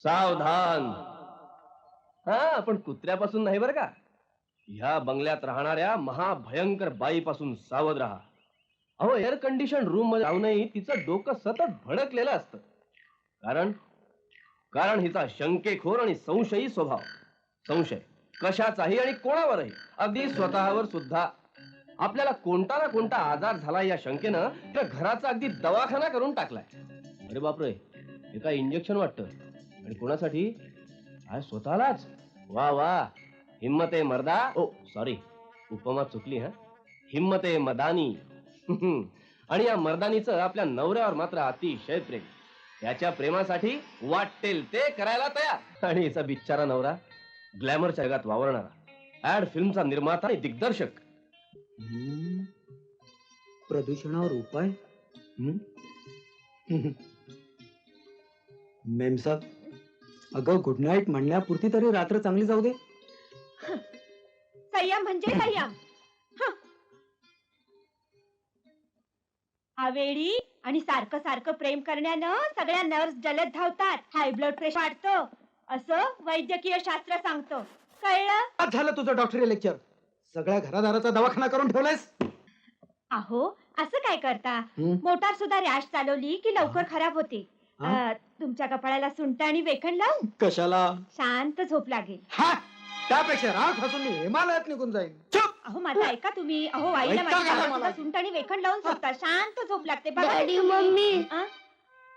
सावधान. हा, पण कुत्र्यापासून नाही बरं का. ह्या बंगल्यात राहणाऱ्या महाभयंकर बाईपासून सावध राहा. अहो, एअर कंडिशन रूम मध्ये राहूनही तिचं डोकं सतत भडकलेलं असतं. कारण कारण हिचा शंकेखोर आणि संशयी स्वभाव. संशय कशाचाही आणि कोणावरही, अगदी स्वतःवर सुद्धा. आपल्याला कोणता ना कोणता आजार झाला या शंकेनं त्या घराचा अगदी दवाखाना करून टाकलाय. अरे बापरे, हे काय इंजेक्शन वाटतं. आणि कोणासाठी? काय स्वतःलाच? वा वा, हिम्मत आहे मर्दा. ओ सॉरी, उपमा चुकली. हा, हिम्मत आहे मदानी. आणि या मर्दानीचं आपल्या नवऱ्यावर मात्र अतिशय प्रेम. त्याच्या प्रेमासाठी वाटेल ते करायला तयार. आणि हिचा बिचारा नवरा ग्लॅमरच्या जगात वावरणारा, ऍड फिल्मचा निर्माता आणि दिग्दर्शक. प्रदूषणावर उपाय. मेम साहब, अगं गुड नाईट म्हणण्यापुरती तरी रात्र चांगली जाऊ दे. संयम म्हणजे संयम. आवेळी आणि सारखं सारखं प्रेम करण्यानं सगळ्या नर्स जलद धावतात, हाय ब्लड प्रेशर वाढतं, असं वैद्यकीय शास्त्र सांगतो. कळलं? आज झालं तुझं डॉक्टरी लेक्चर. सगळ्या घरादाराचा दवाखाना करून ठेवलायस. अहो, असं काय करता? मोटार सुद्धा रॅश चालवली की लवकर खराब होते. तुमच्या कपाळाला सुंठ आणि वेखण लावून कशाला? शांत झोप लागेल. हा, त्यापेक्षा राग फासून मी हिमालयात निघून जाईन. चुप. अहो माझं ऐका तुम्ही. अहो आईला ऐका माझ्या मला. बाबाला सुंठ आणि वेखण लावून झोपता, शांत झोप लागते. बघा डॅडी, तुम्ही. मम्मी. आ?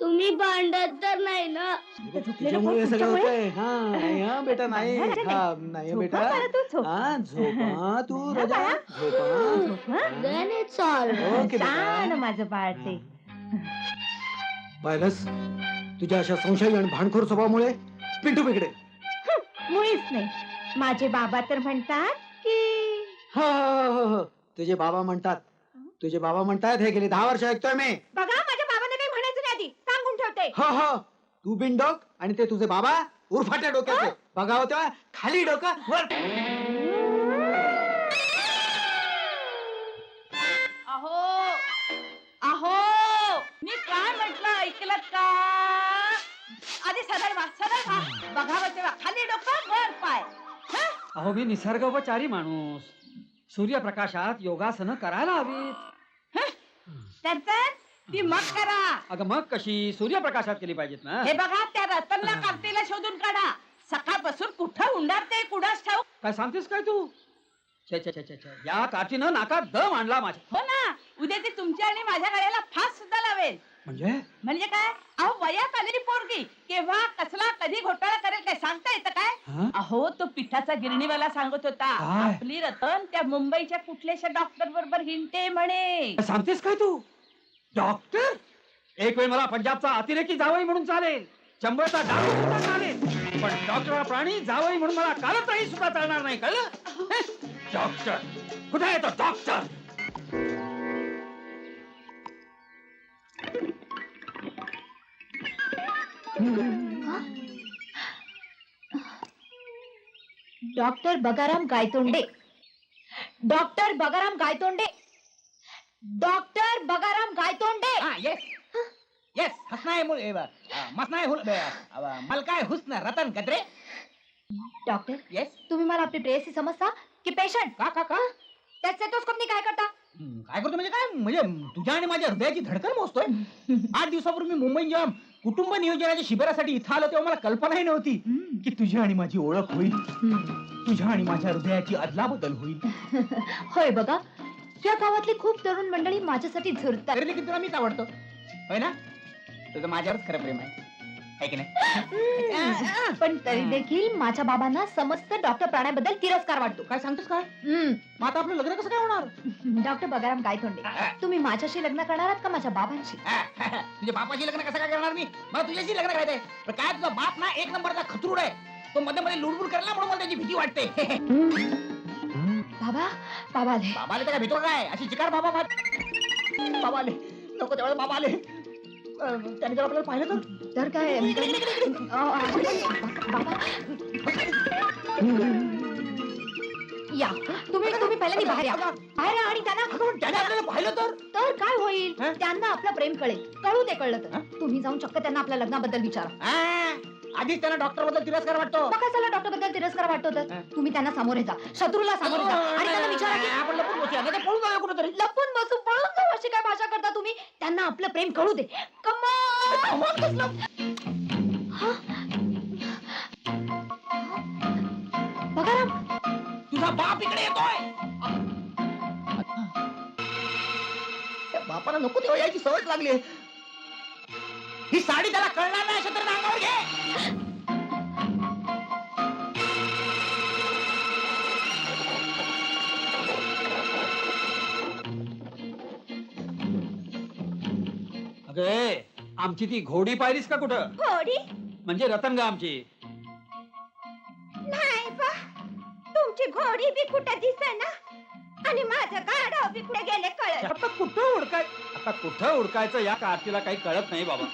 तुम्ही भांडत तर नाही ना? तुझ्यामुळे हे सगळं होतंय. हा, नाही हा बेटा, नाही. हा, नाही बेटा. झोपा बरं तू, झोप. हा, झोपा तू रजा. झोपा. झोप, हं? Then it's all right. Okay छान बेटा. माझं बाळ ते. पाहिलंस, तुझ्या अशा संशयी आणि भांडखोर स्वभावामुळे पिंटू बिघडे. मुळीच नाही. माझे बाबा तर म्हणतात की तुझे बाबा म्हणतात हे गेली 10 वर्ष ऐकतोय मी. बघा, माझ्या बाबांना काही म्हणायचं नाही, आधी सांगून ठेवते. हो, तू बिनडोक आणि ते तुझे बाबा उरफाट्या डोक्याचे. बघा होत्या खाली डोकं वर. अहो अहो, मी काय म्हटलं ऐकलं का? आधी सदर वा बघावं तेव्हा खाली डोकं वर पाय. अहो, मी निसर्गोपचारी माणूस. सूर्यप्रकाशात योगासनं करायला हवीत. तर ती मग करा. अगं मग कशी? सूर्यप्रकाशात केली पाहिजेत ना. हे बघा, त्या रतनला कार्तीला शोधून काढा. सकाळपासून कुठं उंडारते कुणास ठाऊक. काय सांगतेस काय तू? छे छे छे छे छे. या काठीनं नाकात दम आणला माझ्या. हो ना, उद्या ती तुमच्या आणि माझ्या गळ्याला फास सुद्धा लावेल. म्हणजे काय? अहो, वयात आलेली पोरगी केव्हा कसला कधी घोटाळा करेल काय सांगता येतं काय? अहो, तो पिठाचा गिरणीवाला सांगत होता, काय? आपली रतन त्या मुंबईच्या कुठल्याशा डॉक्टर बरोबर हिंडते म्हणे. काय सांगतेस काय तू? डॉक्टर? एक वेळ मला पंजाबचा अतिरेकी जावई म्हणून चालेल, चंबळचा डाकू सुद्धा चालेल, पण डॉक्टर प्राणी जावई म्हणून मला कालत्रही सुद्धा चालणार नाही. कळलं? डॉक्टर कुठे येतो? Doctor doctor Bagaram Gaitonde. Doctor Bagaram Gaitonde. Doctor Bagaram Gaitonde. Yes हसनाय मसनाय मलकाय हुस्न रतन गद्रे. Doctor, yes. तुम्ही मला आपली प्रेयसी समजता की पेशंट? का का का त्या स्टेथोस्कोपनी काय करता? काय करतो म्हणजे काय? म्हणजे तुझ्या आणि माझ्या हृदयाची धडकन मोजतोय. 8 दिवसापूर्वी मी मुंबई जेव्हा कुटुंब नियोजनाच्या शिबिरासाठी इथं आलो तेव्हा मला कल्पनाही नव्हती की तुझी आणि माझी ओळख होईल, तुझ्या आणि माझ्या हृदयाची अदलाबदल होईल. होय, बघा, या गावातली खूप तरुण मंडळी माझ्यासाठी झुरतात. तरी देखील तुला मीच आवडतो, होय ना? तुझं माझ्यावरच खरं प्रेम आहे की नाही? पण तरी देखील माझ्या बाबांना समस्त डॉक्टर प्राण्याबद्दल तिरस्कार वाटतो. काय सांगतोस काय? मग आता आपलं लग्न कसं काय होणार? डॉक्टर बगाराम गायतोंडे, तुम्ही माझ्याशी लग्न करणार आहात का माझ्या बाबांशी? तुझ्या बापाशी लग्न कसं काय करणार मी? मला तुझ्याशी लग्न करायचंय. पण काय तुझा बाप ना एक नंबरचा खतरूड आहे. तो मध्ये मध्ये लुडबुड करायला म्हणून मला त्याची भीती वाटते. बाबा आले. बाबा आले तर काय भीतो काय? अशी चिकार बाबा बाबा आले. नको त्यावेळेस बाबा आले. त्याने जर आपल्याला पाहिलं तर काय? बाबा या, तुम्ही पहिल्यांदा बाहेर या. बाहेर या आणि त्याने आपल्याला पाहिलं तर काय होईल? त्यांना आपलं प्रेम कळेल. कळू दे. कळलं तर तुम्ही जाऊन चक्क त्यांना आपल्या लग्नाबद्दल विचारा. आधीच त्यांना डॉक्टर बद्दल तिरस्कार वाटतो. मग कशाला डॉक्टर बद्दल तिरस्कार वाटतो तर तुम्ही त्यांना सामोरे जा, शत्रूला सामोरे जा आणि त्यांना विचारा की आपण लपून बसूया, नाही तर पळून जाऊया कुठेतरी. लपून बसून पळून जाऊ अशी काय भाषा करता तुम्ही? त्यांना आपलं प्रेम कळू दे. बघा राम, तुझा बाप इकडे येतोय. त्या बापाला नको तेव्हा यायची सवय लागली. ही साडी त्याला कळणार नाही अशा तरी अंगावर घे. अगे आमची ती घोडी पाहिलीस का कुठं? घोडी म्हणजे रतनगा आमची. नाही बा, तुमची घोडी बी कुठे दिसेना आणि माझं गाढव बी कुठे गेले कळत. आता कुठं उडकायचं या कार्तीला काही कळत नाही बाबा.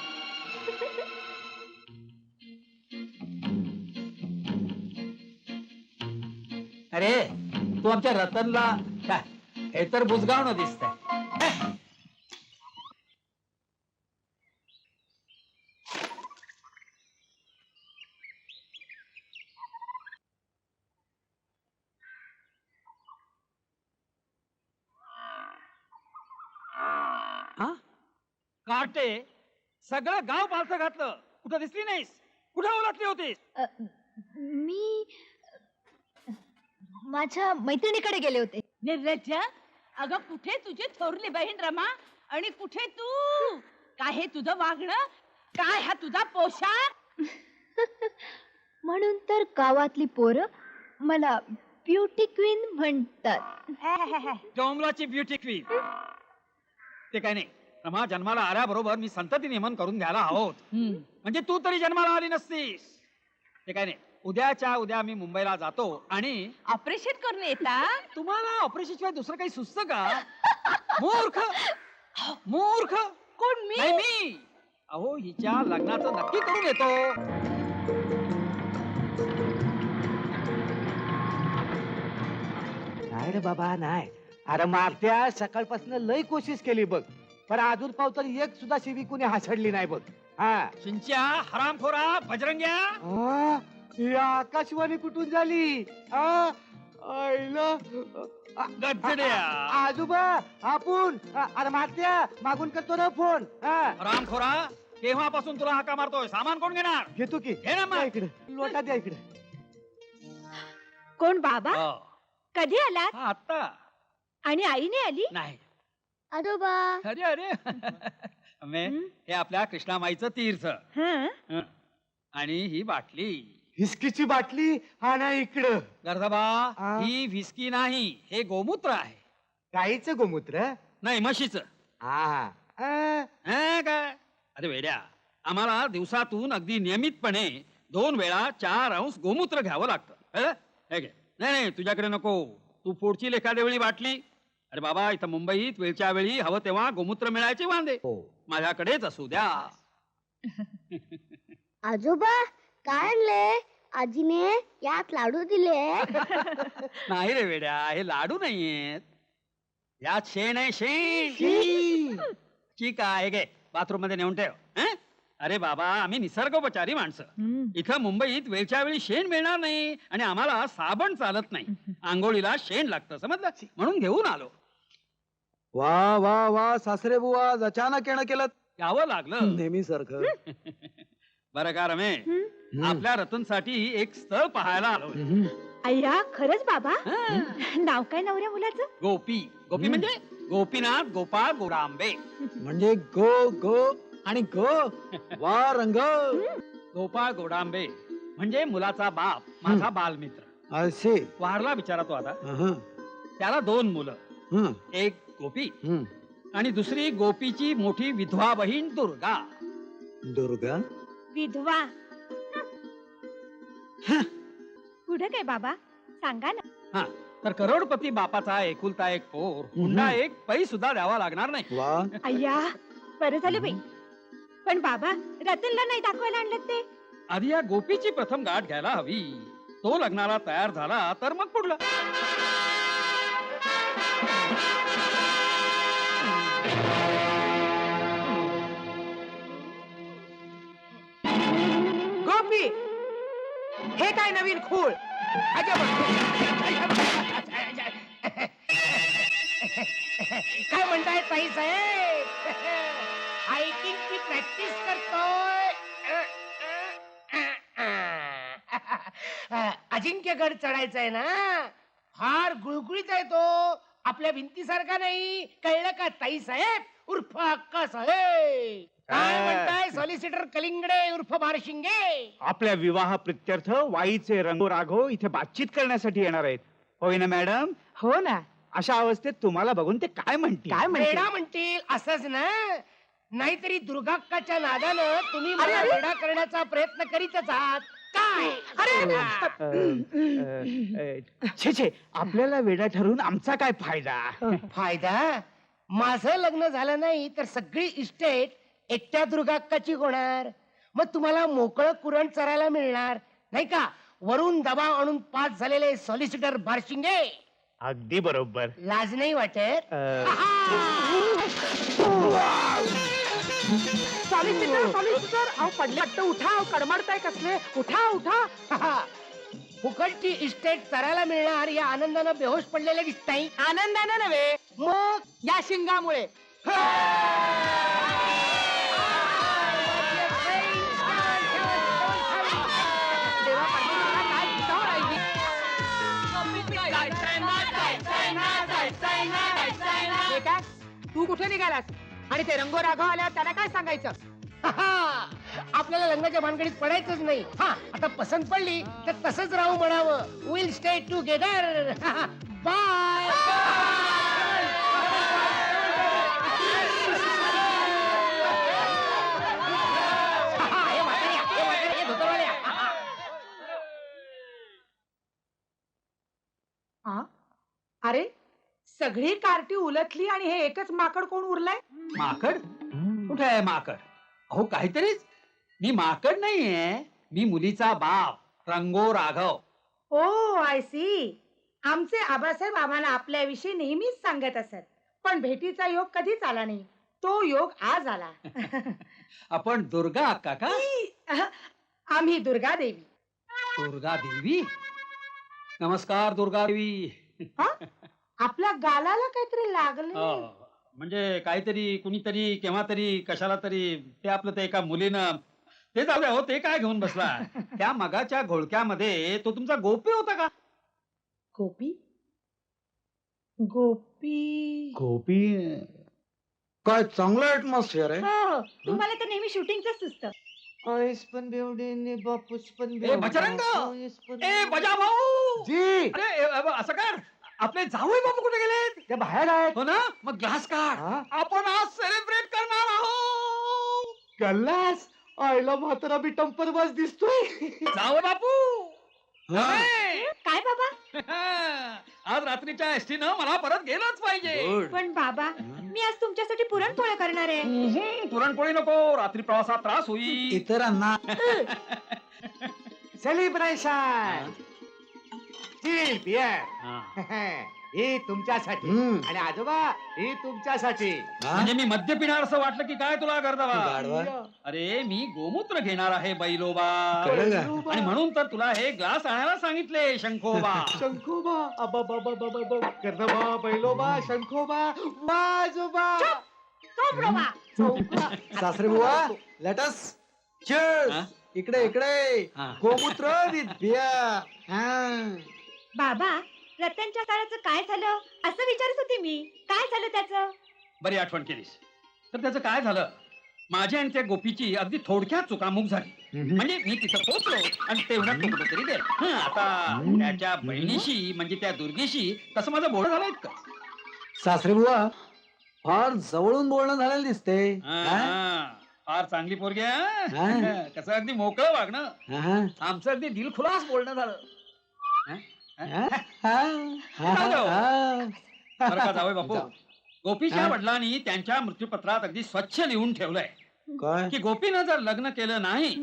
अरे तू आमच्या रतनला काय, हे तर बुजगावणं दिसतंय. काटे सगळं गाव पालथं घातलं, कुठं दिसली नाहीस? कुठं ओळखली होतीस? मी माझ्या मैत्रिणीकडे गेले होते. निर्लज्ज, अगं कुठे तुझी थोरली बहीण रमा आणि कुठे तू? काय हे तुझं वागणं? काय हा तुझा पोशाख? म्हणून तर गावातली पोरं मला ब्युटी क्वीन म्हणतात. डोंबलाची ब्युटी क्वीन. ते काय नाही रमा, जन्माला आल्याबरोबर मी संतती नियमन करून घ्यायला आहोत. म्हणजे तू तरी जन्माला आली नसतीस. ते काय नाही, उद्याच्या उद्या मी मुंबईला जातो आणि ऑपरेशन करून येता? तुम्हाला ऑपरेशन शिवाय दुसरं काही सुचतं का? मूर्ख मूर्ख. कोण मी? नाही मी. अहो हिच्या लग्नाचं नक्की करून येतो. नाही रे बाबा नाही. अरे मारत्या सकाळपासून लय कोशिश केली बघ, पण अजून पाव तर एक सुद्धा शिवी कुणी हासडली नाही बघ. हा चिंच्या, हरामखोरा, बजरंग्या. आ, ही आकाशवाणी कुठून झाली? आ, आईला गजड्या. आजोबा आपण अरे मारत्या मागून करतो ना फोन. हा हरामखोरा, केव्हापासून तुला हाका मारतोय? सामान कोण घेणार? घेतो की. घे ना मग. द्या इकडे लोटा द्या इकडे. कोण बाबा? हो. कधी आलात? हा, आत्ता आणि आई नाही आली? नाही. आजोबा अरे अरे अम्मे, हे आपल्या कृष्णामाईचं तीर्थ. हं? हं. आणि ही बाटली हिसकीची बाटली हा ना इकडं. गर्धबा, आ? ही व्हिस्की नाही, हे गोमूत्र आहे. गाईचं गोमूत्र. नाही, म्हशीचं. हा हं काय? अरे वेड्या, आम्हाला दिवसातून अगदी नियमितपणे 2 वेळा 4 अंश गोमूत्र घ्यावं लागतं. हं? हे घे. नाही नाही, तुझ्याकडे नको. तू पुढची लेखादेवळी बाटली. अरे बाबा, इथं मुंबईत वेळच्या वेळी हवं तेव्हा गोमूत्र मिळायचे वांदे. माझ्याकडेच असू द्या. आजोबा काय आणले? आजीने यात लाडू दिले. नाही रे वेड्या, हे लाडू नाहीयेत. यात शेण आहे, शेण. ठीक आहे, घे, बाथरूम मध्ये नेऊन ठेव. हं? अरे बाबा, आम्ही निसर्गोपचारी माणसं. इथं मुंबईत वेळच्या वेळी शेण मिळणार नाही आणि आम्हाला साबण चालत नाही. आंघोळीला शेण लागतं, समजलं? म्हणून घेऊन आलो. वा वा वा सासरे बुवा, अचानक येणं केलं. यावं लागलं. नेहमी सारखं. बरं का रमे, आपल्या रतनसाठी एक स्थळ पाहायला आलो. अय्या, खरंच बाबा? नाव काय नवऱ्या मुलाचं? गोपी. गोपी म्हणजे गोपीनाथ गोपाळ गोडांबे. म्हणजे गो गो आणि गो वा रंग. गोपाळ गोडांबे म्हणजे मुलाचा बाप, माझा बालमित्र. असे वारला बिचारा तो आता. त्याला 2 मुलं. एक गोपी आणि दुसरी गोपीची मोठी विधवा बहीण दुर्गा. दुर्गा विधवा. पुढे काय बाबा, सांगा ना. हा, तर करोडपती बापाचा एकुलता एक पोर, हुंडा एक पै सुद्धा द्यावा लागणार नाही. वा. अय्या, बरं झालं बाई. पण बाबा, रतनला नाही दाखवायला आणलं ते? आधी या गोपीची प्रथम गाठ घ्यायला हवी. तो लग्नाला तयार झाला तर मग पुढलं. गोपी हे काय नवीन खूळ काय म्हणताय ताई साहेब हायकिंगची प्रॅक्टिस करतोय अजिंक्यगड चढायचंय ना फार गुळगुळीत आहे तो आपल्या भिंतीसारखा नाही कळलं का ताई साहेब उर्फ अक्का साहेब काय म्हणताय सॉलिसिटर कलिंगडे उर्फ बारशिंगे आपल्या विवाह प्रित्यर्थ वाईचे रंगो राघव इथे बातचीत करण्यासाठी येणार आहेत होय ना मॅडम? हो ना अशा अवस्थेत तुम्हाला बघून ते काय म्हणतील? वेडा म्हणतील असंच ना नाहीतरी दुर्गाक्काच्या नादानं तुम्ही मला वेडा करण्याचा प्रयत्न करीतच आहात काय छे छे आपल्याला वेडा ठरवून आमचा काय फायदा? फायदा माझं लग्न झालं नाही तर सगळी इस्टेट एकट्या दुर्गाक्काची होणार मग तुम्हाला मोकळं कुरण चरायला मिळणार नाही का वरून दबाव आणून पास झालेले सॉलिसिटर बारशिंगे अगदी बरोबर. लाज नाही वाटत पडले उठा कडमडताय कसले उठा उठा फुकटची इस्टेट चरायला मिळणार या आनंदानं बेहोश पडलेले दिसताय आनंदाने नव्हे मग या शिंगामुळे हे काय तू कुठे निघालास आणि ते रंगो राघव आल्यावर त्याला काय सांगायचं आपल्याला लग्नाच्या भानगडीत पडायचंच नाही हा आता पसंत पडली तर तसंच राहू म्हणावं विल स्टे टुगेदर बाय अरे सगळी कार्टी उलटली आणि हे एकच माकड कोण उरलंय माकड कुठे आहे माकड? अहो काहीतरीच मी माकड नाहीये मी मुलीचा बाप रंगो राघव. ओ आय सी आमचे आबासाहेब आम्हाला आपल्याविषयी नेहमीच सांगत असत पण भेटीचा योग कधीच आला नाही तो योग आज आला आपण दुर्गा अक्का का? आम्ही दुर्गा देवी दुर्गा देवी नमस्कार दुर्गा देवी. आपल्या गालाला काहीतरी लागलं म्हणजे काहीतरी कुणीतरी केव्हा तरी कशाला तरी ते आपलं ते एका मुलीनं ते जाऊ द्या हो ते काय घेऊन बसला त्या मगाच्या घोळक्यामध्ये तो तुमचा गोपी होता का? गोपी गोपी गोपी काय चांगलं ऍटमॉस्फिअर आहे. हो तुम्हाला तर नेहमी शूटिंगच सुचतं आईस पण बेवडे बापूस पण ए बजरंग ए बजा भाऊ जी अरे असं कर आपले जावई बापू कुठे गेलेत? ते बाहेर आहेत. हो ना मग ग्लास काढ हा? आपण आज सेलिब्रेट करणार आहोत. गल्लास आईला म्हातारा बी टंपर बस दिसतोय. जावई बापू ए! काय बाबा आज रात्रीच्या एसटीनं मला परत गेलंच पाहिजे. पण बाबा मी आज तुमच्यासाठी पुरणपोळ्या करणार आहे पुरणपोळी नको रात्री प्रवासात त्रास होईल. इतरांना सेलिब्रेशन चिल बियर ही तुमच्यासाठी आणि आजोबा ही तुमच्यासाठी. म्हणजे मी मद्य पिणार असं वाटलं की काय तुला गर्दवा? अरे मी गोमूत्र घेणार आहे बैलोबा आणि म्हणून तर तुला हे ग्लास आणायला सांगितले शंखोबा. शंखोबा अबा बाबा बाबा बाबा गर्दबा बैलोबा शंखोबा वाजोबा सासरे बुवा लेटस हा? इकडे इकडे हा. गोमूत्र विथ बियर. बाबा रतनच्या काळाचं काय झालं असं विचारत होते मी काय झालं त्याचं बरी आठवण केलीस. तर त्याचं काय झालं माझी आणि त्या गोपीची अगदी थोडक्यात चुकामुक झाली. म्हणजे मी तिथं पोहोचलो आणि तेवढ्यात तो कुठेतरी दे आता त्याच्या बहिणीशी म्हणजे त्या दुर्गेशी तसं माझं बोलणं झालंय का? सासरे बुवा फार जवळून बोलणं झालेलं दिसते. फार चांगली पोरगी आहे, हा. हा. कसं अगदी मोकळं वागणं आमचं अगदी दिलखुलास बोलणं झालं. बरं का जावई बापू गोपीच्या वडिलांनी त्यांच्या मृत्यूपत्रात अगदी स्वच्छ लिहून ठेवलंय काय की गोपीनं जर लग्न केलं नाही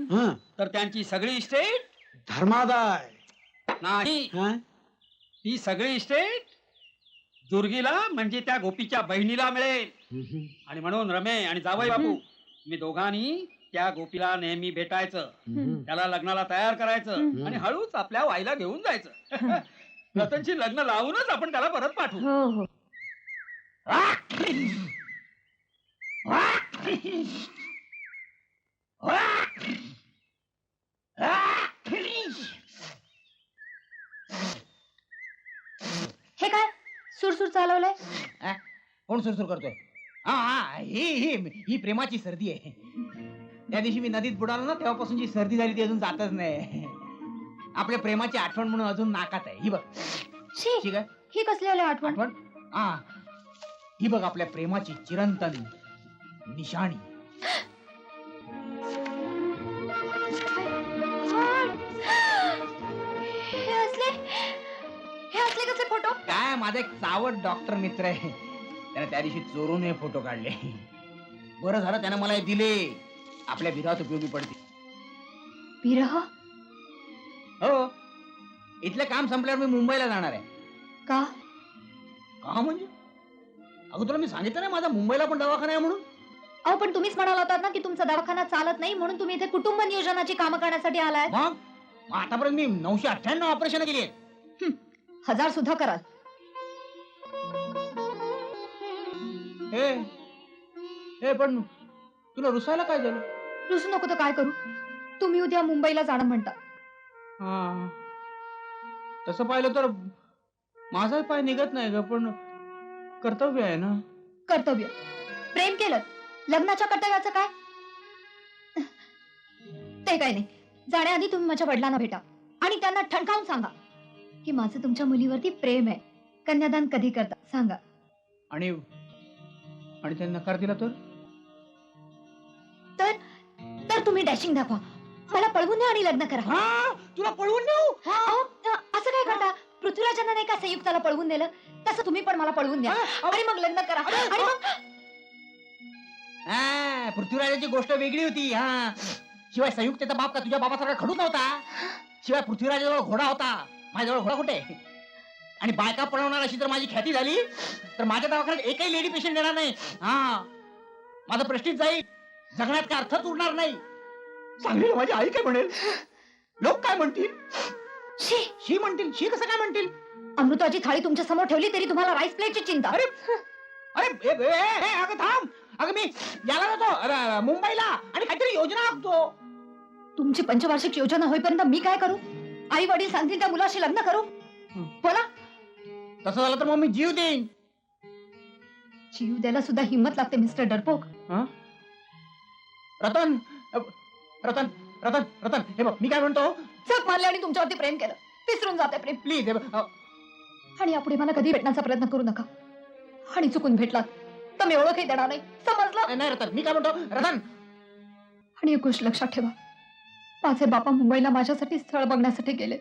तर त्यांची सगळी इस्टेट धर्मादाय नाही हा? ती सगळी इस्टेट दुर्गीला म्हणजे त्या गोपीच्या बहिणीला मिळेल. आणि म्हणून रमे आणि जावई बापू मी दोघांनी त्या गोपीला नेहमी भेटायचं, त्याला लग्नाला तयार करायचं आणि हळूच आपल्या वाईला घेऊन जायचं. रतनशी लग्न लावूनच आपण त्याला परत पाठवू. हो हो हे काय सुरसुर चालवलंय? कोण सुरसुर करतोय? हा हा ही ही ही प्रेमाची सर्दी आहे. त्या दिवशी मी नदीत बुडालो ना, तेव्हापासून जी सर्दी झाली ती अजून जातच नाही. आपल्या प्रेमाची आठवण म्हणून अजून नाकात आहे. ही बघ. शी, ठीक आहे ही कसली आली आठवण? आठवण. हा ही बघ आपल्या प्रेमाची चिरंतन निशाणी. हे असले कसले फोटो? काय माझा एक चावट डॉक्टर मित्र आहे, त्याने त्या दिवशी चोरून हे फोटो काढले. बरं झालं त्याने मला हे दिले, आपल्या विरात उपयोगी पडते. विरह हो, इथलं काम संपल्यावर मी मुंबईला जाणार आहे. का? का म्हणजे? अगं तुला मी सांगितलं नाही माझा मुंबईला पण दवाखाना आहे म्हणून. अहो पण तुम्हीच म्हणाला होतात ना की तुमचा दवाखाना चालत नाही म्हणून तुम्ही इथे कुटुंब नियोजनाची कामं करण्यासाठी आलाय. मग आतापर्यंत मी 998 ऑपरेशन केली आहेत. 1000 सुद्धा कराल. हे पण तुला रुसायला काय झालं? रुसू नको तर काय करू? तुम्ही उद्या मुंबईला जाणं म्हणता. हा, तसं पाहिलं तर माझा पाय निघत नाही ग, पण कर्तव्य आहे ना. कर्तव्य प्रेम केलं, लग्नाच्या कर्तव्याचं काय? ते काय नाही. जाण्याआधी तुम्ही माझ्या वडिलांना भेटा आणि त्यांना ठणकावून सांगा की माझं तुमच्या मुलीवरती प्रेम आहे. कन्यादान कधी करता सांगा. आणि त्यांनी नकार दिला तर? तर तुम्ही डॅशिंग दाखवा, मला पळवून द्या आणि लग्न करा. हा, तुला पळवून देऊ? अहो, असं काय करता? पृथ्वीराजांना नाही का संयुक्ताला पळवून दिलं, तसं तुम्ही पण मला पळवून द्या आणि मग लग्न करा. आणि मग पृथ्वीराजाची गोष्ट वेगळी होती. हा, शिवाय संयुक्तेचा बाप का तुझ्या बाबासारखा खडू नव्हता. शिवाय पृथ्वीराजाजवळ घोडा होता, माझ्याजवळ घोडा कुठे? आणि बायका पळवणार अशी जर माझी ख्याती झाली तर माझ्या दवाखान्यात एकही लेडी पेशंट येणार नाही. हा, माझं प्रेस्टीज जाईल, जगण्यात काय अर्थच उरणार नाही. सांगेल माझी आई काय म्हणेल, लोक काय म्हणतील? शी म्हणतील. शी कसं काय म्हणतील? अमृताची थाळी तुमच्या समोर ठेवली तरी तुम्हाला राईस प्लेटची चिंता. अरे अगं थांब. अगं मी याला जातो मुंबईला आणि काहीतरी योजना आखतो. तुमची पंचवार्षिक योजना होईपर्यंत मी काय करू? आई वडील सांगतील त्या मुलाशी लग्न करू? बोला. तसं झालं तर मग मी जीव देईन. जीव द्यायला सुद्धा हिंमत लागते मिस्टर डरपोक. रतन रतन रतन रतन हे बघ मी काय म्हणतो, चक मारले आणि तुमच्यावरती प्रेम केलं, विसरून जाते प्रेम. प्लीज. आणि यापुढे मला कधी भेटण्याचा प्रयत्न करू नका. आणि चुकून भेटलात तर मी ओळखही देणार नाही, समजलं? नाही रतन, मी काय म्हणतो रतन. आणि एक गोष्ट लक्षात ठेवा, माझे बापा मुंबईला माझ्यासाठी स्थळ बघण्यासाठी गेले.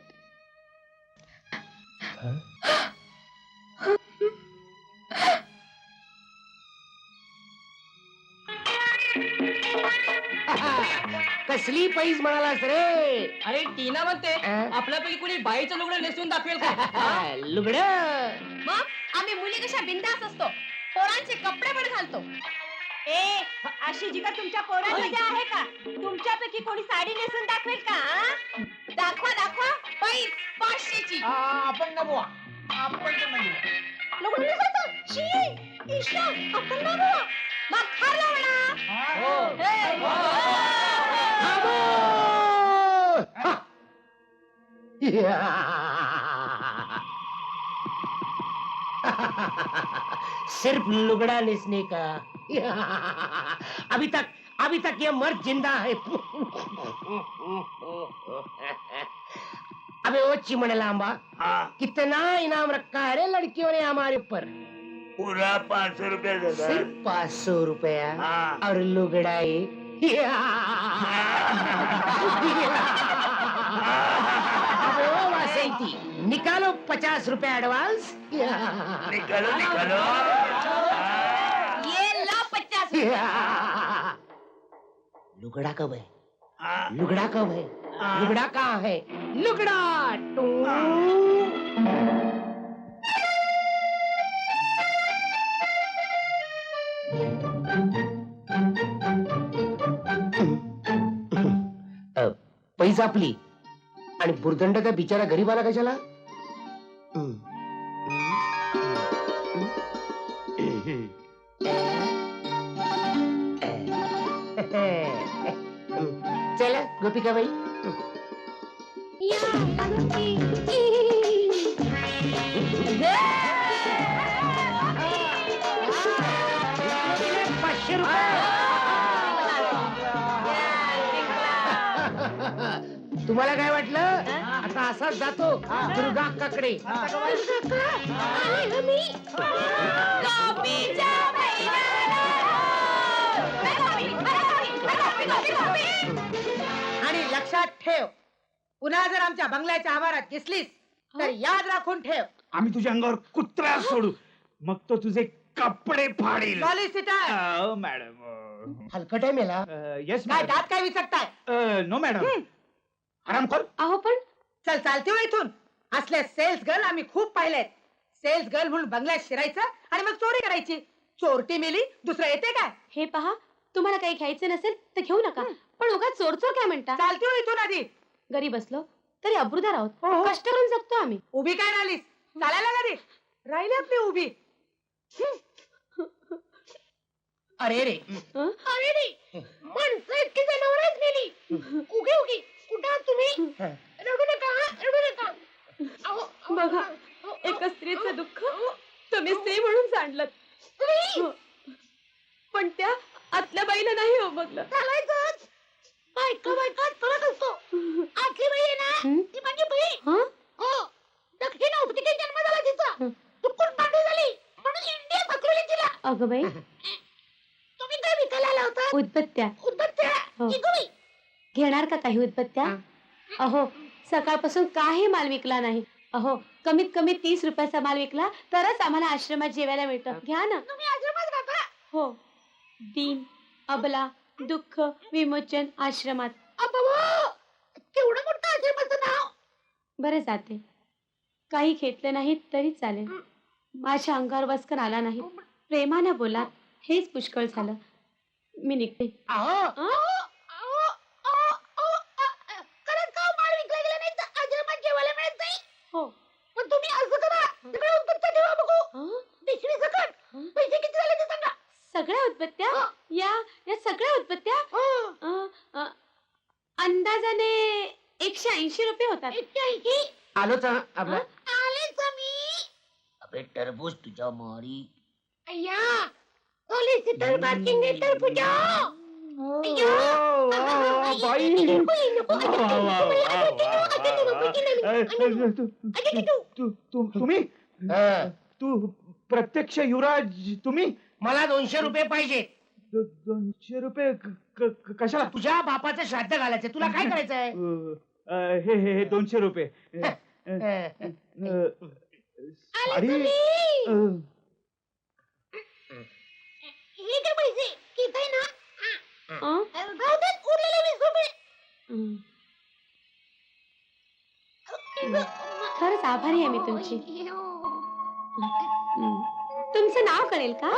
कसली पैज म्हणालास रे? अरे टीना म्हणते आपल्यापैकी कुणी बाईचं लुगडं नेसून दाखवेल का? लुगड मग आम्ही मुली कशा बिंदास असतो, पोरांचे कपडे पण घालतो. ए, अशी जिगर तुमच्या पोरांमध्ये आहे का? तुमच्यापैकी कोणी साडी नेसून दाखवेल का? दाखवा दाखवा, बाई 500ची. आपण नको, आपण लग्न नेसायचं? शी, ईशा, आपण नाही बुवा. मग खाल्ला म्हणा. सिर्फ लुगड़ा नेसने का अभी तक ये मर्द जिंदा है. अबे वो चिमण लांबा, कितना इनाम रखा है रे लड़कियों ने हमारे ऊपर? पूरा 500 रुपया देता. सिर्फ 500 रुपया और लुगड़ा अबे ओ वासंती, निकालो 50 रुपया एडवांस. निकालो निकालो. ये ला 50. लुगड़ा कब है? लुगड़ा कब है? लुगड़ा कहाँ है? लुगड़ा पैसा आपली आणि बुरदंड त्या बिचारा गरीबाला कशाला चला गोपिकाबाई तुम्हाला काय वाटलं आता असाच जातो दुर्गा अक्काकडे आणि लक्षात ठेव पुन्हा जर आमच्या बंगल्याच्या आवारात दिसलीस तर याद राखून ठेव आम्ही तुझ्या अंगावर कुत्रा सोडू मग तो तुझे कपडे फाडील सॉलिसिटर मॅडम हलकट आहे मेला येस काय दात काय विचारताय नो मॅडम आराम कर अहो पण चल चालते हो इथून असल्या सेल्स गर्ल आम्ही खूप पाहिलेत सेल्स गर्ल म्हणून बंगल्यात शिरायचं आणि मग चोरी करायची चोरटी मेली दुसरं येते काय हे पहा तुम्हाला काही घ्यायचं नसेल तर घेऊ नका पण उगाच चोर चोर काय म्हणता चालते हो इथून आधी घरी बसलो तरी अब्रुदार आहोत हो, हो. कष्ट करून जगतो आम्ही उभी काय राहिलीस चालायला घरी राहिली आपली उभी अरे रे हं? अरे रे माणसं इतकी जनावरच गेली उगी उगी कुठं आहात तुम्ही रडू नका हा, रडू नका अहो, अहो, बघा अहो, एका स्त्रीचं दुःख तुम्ही स्त्री म्हणून जाणलं स्त्री पण त्या आतल्या बाईला नाही हो बघलं चालायचंच बायका बायका फरक असतो आतली बाई आहे ना ती माझी बहीण हं? हो दक्षिण आफ्रिकेत जन्म झाला तिचा तुटून पांढरी झाली म्हणून इंडिया पकडली तिला अगं बाई तुम्ही काय विकायला आला होता उदबत्त्या उदबत्त्या हो. इगोई घेणार का काही उदबत्त्या अहो सकाळपासून काही माल विकला नाही अहो कमीत कमी 30 रुपयाचा माल विकला तरच आम्हाला आश्रमात जेवायला मिळतं घ्या ना तुम्ही आश्रमात राहता हो दीन अबला दुःख विमोचन आश्रमात अबो केवढं मोठं आश्रमाचं नाव बरे जाते काही घेतलं नाही तरी चालेल माझ्या अंगावर वस्कन आला नाही प्रेमानं बोला हेच पुष्कळ झालं मी निघते अहो खरंच का माल विकला गेला नाही तर आश्रमात जेवायला मिळत नाही हो पण तुम्ही असं करा सगळं उत्पत्त ठेवा बघू हं? पिशवी सकट पैसे किती झाले ते सांगा सगळ्या उदबत्त्या या सगळ्या उदबत्त्या अंदाजाने 180 रुपये होतात 180 आलोच हा, आपला आलेच मी अबे टरबूज तुझ्या मारी अय्या सॉलिसिटर मार्किंगेटर पूजा तुम्ही तू प्रत्यक्ष युवराज तुम्ही मला 200 रुपये पाहिजे 200 रुपये कशाला तुझ्या बापाचं श्राद्ध घालायचं तुला काय करायचंय हे 200 रुपये साडी हे काय पैसे किती आहे ना अं? भावतात उरलेले 20 रुपये खरंच आभारी आहे मी तुमची तुमचं नाव कळेल का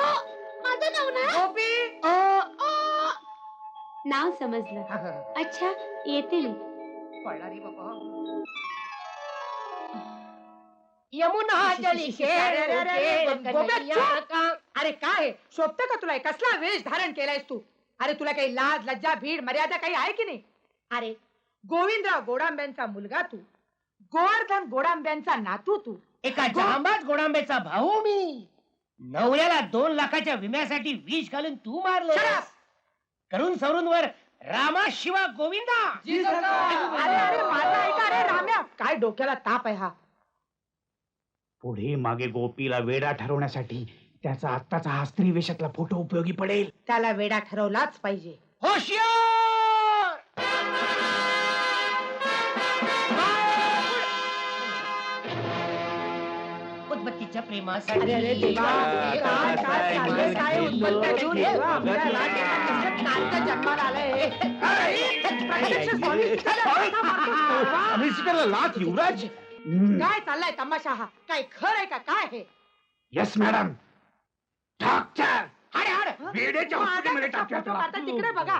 माझं नाव ना गोपी नाव समजलं अच्छा येते मी पळणारी बाबा यमुना जली अरे काय शोभत का तुला कसला वेश धारण केलायस तू अरे तुला काही लाज लज्जा भीड मर्यादा काही आहे की नाही अरे गोविंदराव गोडांब्यांचा मुलगा तू गोवर्धन गोडांब्यांचा नातू तू एका जांबाज गोडांब्याचा भाऊ मी नवऱ्याला 2 लाखाच्या विम्यासाठी विष घालून तू मारले करून सवरून वर रामा शिवा गोविंदा अरे अरे माझा ऐका रे राम्या काय डोक्याला ताप आहे हा पुढे मागे गोपीला वेडा ठरवण्यासाठी त्याचा आत्ताचा हा स्त्री वेशातला फोटो उपयोगी पडेल त्याला वेडा ठरवलाच पाहिजे होशियार उदबत्तीच्या प्रेमासाठी अरे अरे देवा काय काय चाललंय? काय उद्बत्त्या घेऊन देवा आपल्या राज्यात कालच्या जन्माला आलंय प्रत्यक्ष सॉलिसिटरला मारतो. लाख युवराज काय चाललाय तमाशा हा काय खर आहे का काय हे येस मॅडम डॉक्टर हाड हाड वेड्याच्या हॉस्पिटलमध्ये टाकूया त्याला. आता तिकडे बघा